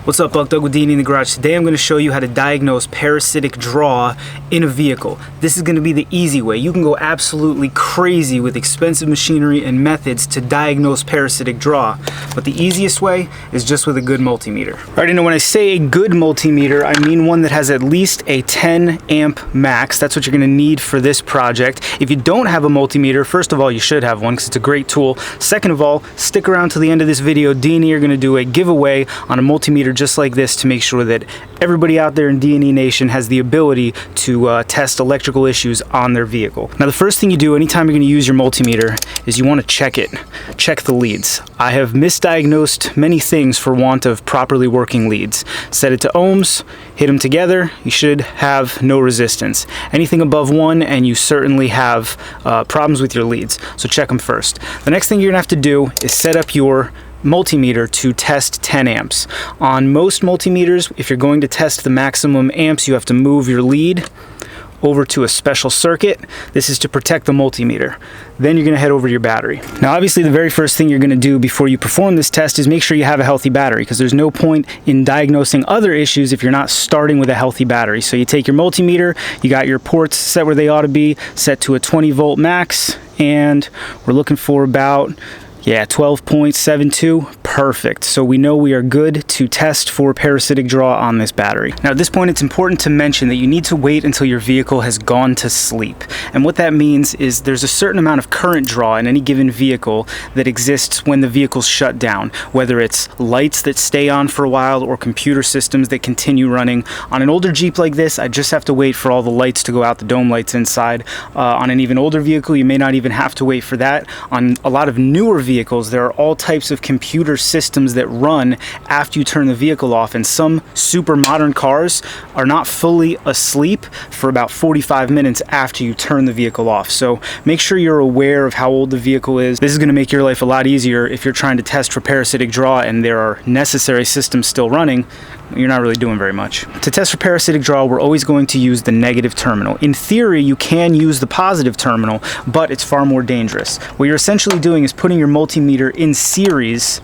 What's up, Buck Doug with D&E in the Garage. Today I'm going to show you how to diagnose parasitic draw in a vehicle. This is going to be the easy way. You can go absolutely crazy with expensive machinery and methods to diagnose parasitic draw, but the easiest way is just with a good multimeter. Alright, now when I say a good multimeter, I mean one that has at least a 10 amp max. That's what you're going to need for this project. If you don't have a multimeter, first of all, you should have one because it's a great tool. Second of all, stick around to the end of this video. D&E are going to do a giveaway on a multimeter just like this to make sure that everybody out there in D&E Nation has the ability to test electrical issues on their vehicle. Now, the first thing you do anytime you're going to use your multimeter is you want to check it. Check the leads. I have misdiagnosed many things for want of properly working leads. Set it to ohms, hit them together, you should have no resistance. Anything above 1 and you certainly have problems with your leads, so check them first. The next thing you're going to have to do is set up your multimeter to test 10 amps. On most multimeters, if you're going to test the maximum amps, you have to move your lead over to a special circuit. This is to protect the multimeter. Then you're going to head over to your battery. Now, obviously, the very first thing you're going to do before you perform this test is make sure you have a healthy battery, because there's no point in diagnosing other issues if you're not starting with a healthy battery. So you take your multimeter, you got your ports set where they ought to be, set to a 20 volt max, and we're looking for about 12.72. Perfect. So we know we are good to test for parasitic draw on this battery. Now, at this point, it's important to mention that you need to wait until your vehicle has gone to sleep. And what that means is there's a certain amount of current draw in any given vehicle that exists when the vehicle's shut down, whether it's lights that stay on for a while or computer systems that continue running. On an older Jeep like this, I just have to wait for all the lights to go out, the dome lights inside. On an even older vehicle, you may not even have to wait for that. On a lot of newer vehicles, there are all types of computer systems that run after you turn the vehicle off, and some super modern cars are not fully asleep for about 45 minutes after you turn the vehicle off. So make sure you're aware of how old the vehicle is. This is going to make your life a lot easier if you're trying to test for parasitic draw and there are necessary systems still running. You're not really doing very much. To test for parasitic draw, we're always going to use the negative terminal. In theory, you can use the positive terminal, but it's far more dangerous. What you're essentially doing is putting your multimeter in series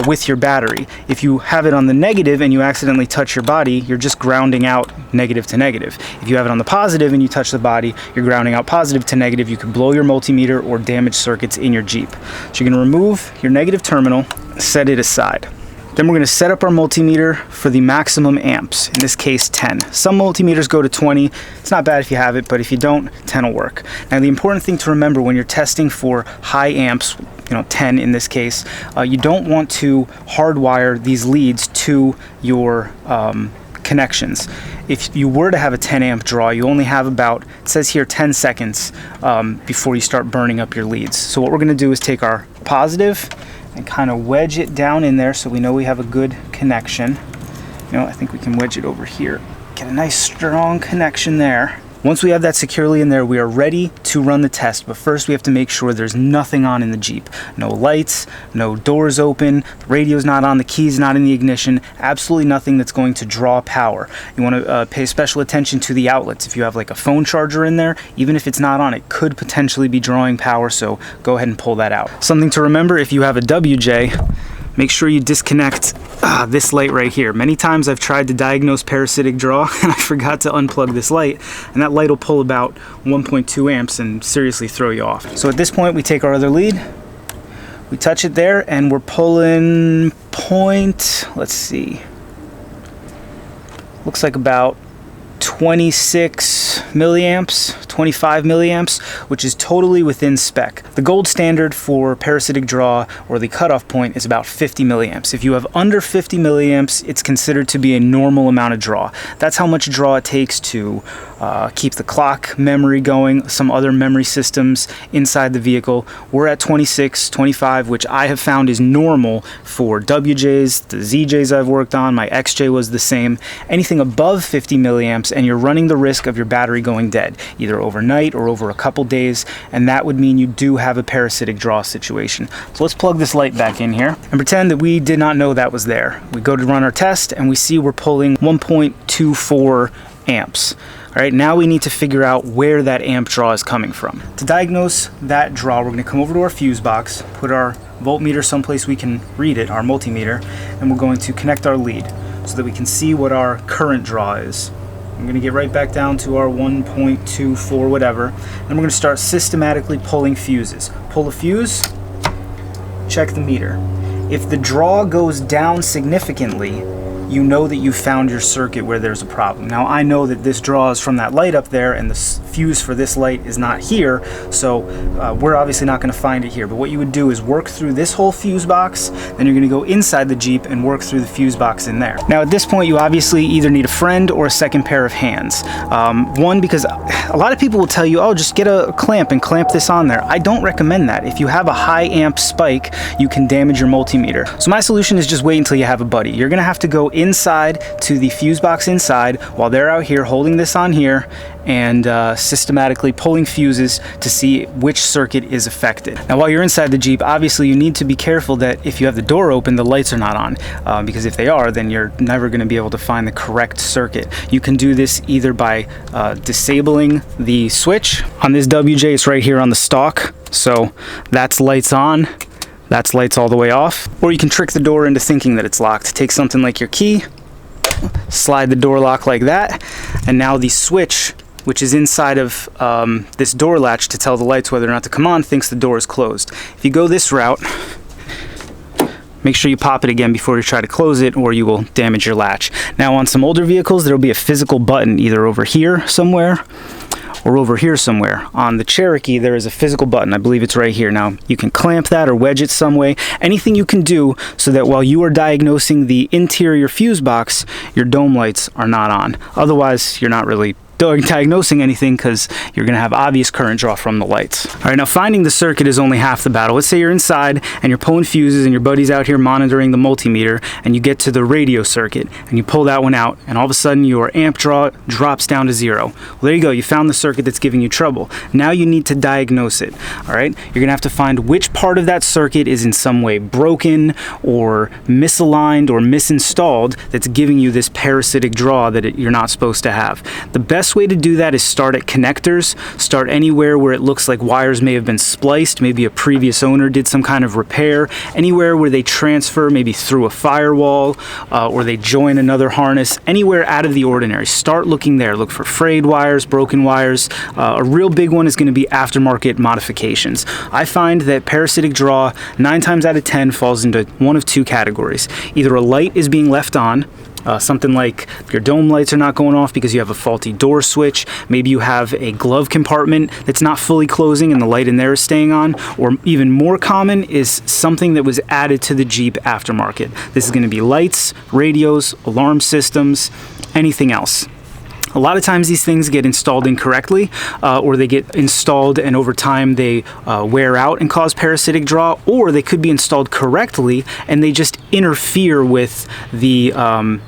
with your battery. If you have it on the negative and you accidentally touch your body, you're just grounding out negative to negative. If you have it on the positive and you touch the body, you're grounding out positive to negative. You could blow your multimeter or damage circuits in your Jeep. So you're going to remove your negative terminal, set it aside. Then we're going to set up our multimeter for the maximum amps, in this case 10. Some multimeters go to 20. It's not bad if you have it, but if you don't, 10 will work. Now, the important thing to remember when you're testing for high amps, 10 in this case, you don't want to hardwire these leads to your connections. If you were to have a 10 amp draw, you only have about, it says here, 10 seconds before you start burning up your leads. So what we're going to do is take our positive and kind of wedge it down in there so we know we have a good connection. I think we can wedge it over here. Get a nice strong connection there. Once we have that securely in there, we are ready to run the test. But first, we have to make sure there's nothing on in the Jeep. No lights, no doors open, the radio's not on, the key's not in the ignition, absolutely nothing that's going to draw power. You want to pay special attention to the outlets. If you have like a phone charger in there, even if it's not on, it could potentially be drawing power, so go ahead and pull that out. Something to remember, if you have a WJ, make sure you disconnect this light right here. Many times I've tried to diagnose parasitic draw and I forgot to unplug this light, and that light will pull about 1.2 amps and seriously throw you off. So at this point, we take our other lead, we touch it there, and we're pulling let's see, looks like about 26 milliamps, 25 milliamps, which is totally within spec. The gold standard for parasitic draw, or the cutoff point, is about 50 milliamps. If you have under 50 milliamps, it's considered to be a normal amount of draw. That's how much draw it takes to keep the clock memory going, some other memory systems inside the vehicle. We're at 26, 25, which I have found is normal for WJs, the ZJs I've worked on. My XJ was the same. Anything above 50 milliamps and you're running the risk of your battery going dead, either overnight or over a couple days, and that would mean you do have a parasitic draw situation. So let's plug this light back in here and pretend that we did not know that was there. We go to run our test and we see we're pulling 1.24 amps. All right, now we need to figure out where that amp draw is coming from. To diagnose that draw, we're going to come over to our fuse box, put our voltmeter someplace we can read it, our multimeter, and we're going to connect our lead. so that we can see what our current draw is. I'm going to get right back down to our 1.24 whatever, and we're going to start systematically pulling fuses. Pull a fuse, check the meter. If the draw goes down significantly, you know that you found your circuit where there's a problem. Now I know that this draw is from that light up there and the fuse for this light is not here, so we're obviously not going to find it here. But what you would do is work through this whole fuse box, then you're going to go inside the Jeep and work through the fuse box in there. Now at this point you obviously either need a friend or a second pair of hands. One, because a lot of people will tell you, oh, just get a clamp and clamp this on there. I don't recommend that. If you have a high amp spike, you can damage your multimeter. So my solution is just wait until you have a buddy. You're going to have to go inside to the fuse box inside while they're out here holding this on here and systematically pulling fuses to see which circuit is affected. Now while you're inside the Jeep, obviously you need to be careful that if you have the door open, the lights are not on, because if they are, then you're never going to be able to find the correct circuit. You can do this either by disabling the switch. On this WJ, it's right here on the stalk, so that's lights on, that's lights all the way off. Or you can trick the door into thinking that it's locked. Take something like your key, slide the door lock like that, and now the switch, which is inside of this door latch to tell the lights whether or not to come on, thinks the door is closed. If you go this route, make sure you pop it again before you try to close it, or you will damage your latch. Now on some older vehicles, there will be a physical button either over here somewhere or over here somewhere. On the Cherokee, there is a physical button. I believe it's right here. Now, you can clamp that or wedge it some way. Anything you can do so that while you are diagnosing the interior fuse box, your dome lights are not on. Otherwise, you're not really diagnosing anything because you're going to have obvious current draw from the lights. All right, now finding the circuit is only half the battle. Let's say you're inside and you're pulling fuses and your buddy's out here monitoring the multimeter, and you get to the radio circuit and you pull that one out, and all of a sudden your amp draw drops down to 0. Well, there you go. You found the circuit that's giving you trouble. Now you need to diagnose it. All right, you're going to have to find which part of that circuit is in some way broken or misaligned or misinstalled that's giving you this parasitic draw that you're not supposed to have. The best way to do that is start at connectors. Start anywhere where it looks like wires may have been spliced, maybe a previous owner did some kind of repair, anywhere where they transfer maybe through a firewall or they join another harness, anywhere out of the ordinary. Start looking there. Look for frayed wires, broken wires. A real big one is going to be aftermarket modifications. I find that parasitic draw 9 times out of 10 falls into one of two categories. Either a light is being left on, something like your dome lights are not going off because you have a faulty door switch. Maybe you have a glove compartment that's not fully closing and the light in there is staying on. Or even more common is something that was added to the Jeep aftermarket. This is going to be lights, radios, alarm systems, anything else. A lot of times these things get installed incorrectly, or they get installed and over time they wear out and cause parasitic draw, or they could be installed correctly and they just interfere with the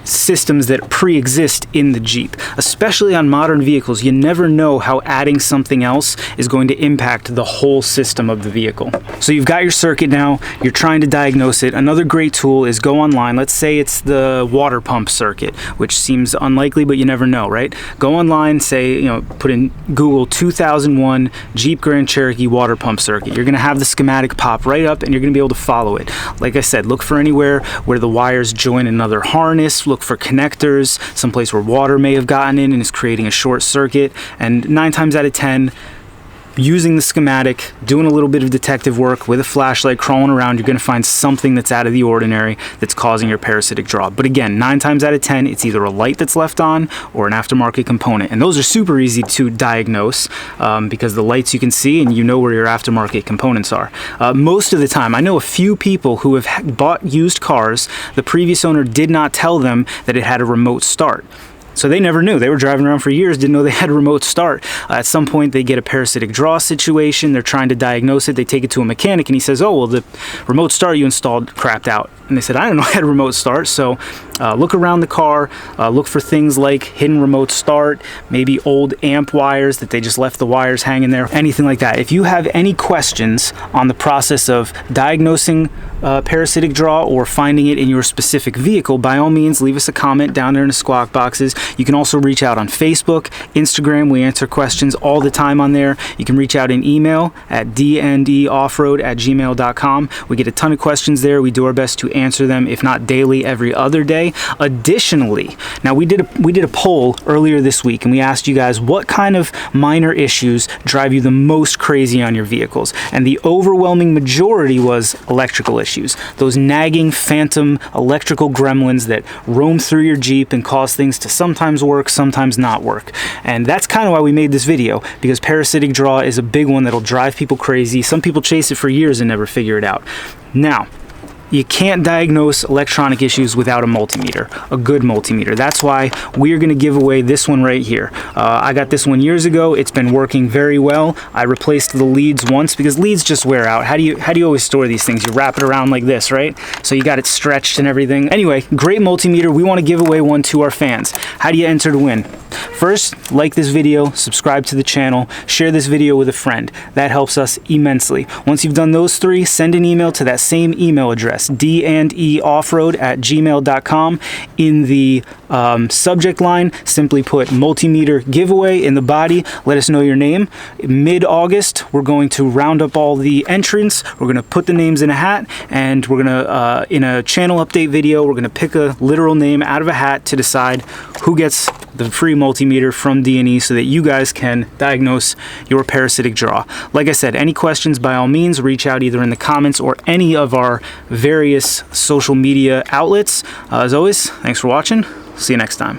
systems that pre-exist in the Jeep. Especially on modern vehicles, you never know how adding something else is going to impact the whole system of the vehicle. So you've got your circuit now, you're trying to diagnose it. Another great tool is go online. Let's say it's the water pump circuit, which seems unlikely, but you never know, right? Go online, say, put in Google 2001 Jeep Grand Cherokee water pump circuit. You're gonna have the schematic pop right up and you're gonna be able to follow it. Like I said, look for anywhere where the wires join another harness. Look for connectors, someplace where water may have gotten in and is creating a short circuit. And 9 times out of 10, using the schematic, doing a little bit of detective work with a flashlight, crawling around, you're going to find something that's out of the ordinary that's causing your parasitic draw. But again, 9 times out of 10, it's either a light that's left on or an aftermarket component. And those are super easy to diagnose because the lights you can see and you know where your aftermarket components are. Most of the time, I know a few people who have bought used cars, the previous owner did not tell them that it had a remote start. So they never knew. They were driving around for years, didn't know they had a remote start. At some point, they get a parasitic draw situation. They're trying to diagnose it. They take it to a mechanic, and he says, oh, well, the remote start you installed crapped out. And they said, I didn't know I had a remote start. So look around the car. Look for things like hidden remote start, maybe old amp wires that they just left the wires hanging there, anything like that. If you have any questions on the process of diagnosing parasitic draw or finding it in your specific vehicle, by all means, leave us a comment down there in the squawk boxes. You can also reach out on Facebook, Instagram. We answer questions all the time on there. You can reach out in email at dndeoffroad@gmail.com. We get a ton of questions there. We do our best to answer them, if not daily, every other day. okay? Additionally, now we did a poll earlier this week, and we asked you guys what kind of minor issues drive you the most crazy on your vehicles, and the overwhelming majority was electrical issues. Those nagging phantom electrical gremlins that roam through your Jeep and cause things to sometimes work, sometimes not work. And that's kind of why we made this video, because parasitic draw is a big one that'll drive people crazy. Some people chase it for years and never figure it out. Now, you can't diagnose electronic issues without a multimeter, a good multimeter. That's why we're going to give away this one right here. I got this one years ago. It's been working very well. I replaced the leads once because leads just wear out. How do you always store these things? You wrap it around like this, right? So you got it stretched and everything. Anyway, great multimeter. We want to give away one to our fans. How do you enter to win? First, like this video, subscribe to the channel, share this video with a friend. That helps us immensely. Once you've done those three, send an email to that same email address, D&EOffroad@gmail.com. In the subject line, simply put multimeter giveaway in the body. Let us know your name. Mid-August, we're going to round up all the entrants. We're going to put the names in a hat, and we're going to, in a channel update video, we're going to pick a literal name out of a hat to decide who gets the free multimeter from D&E so that you guys can diagnose your parasitic draw. Like I said, any questions, by all means, reach out either in the comments or any of our various social media outlets. As always, thanks for watching. See you next time.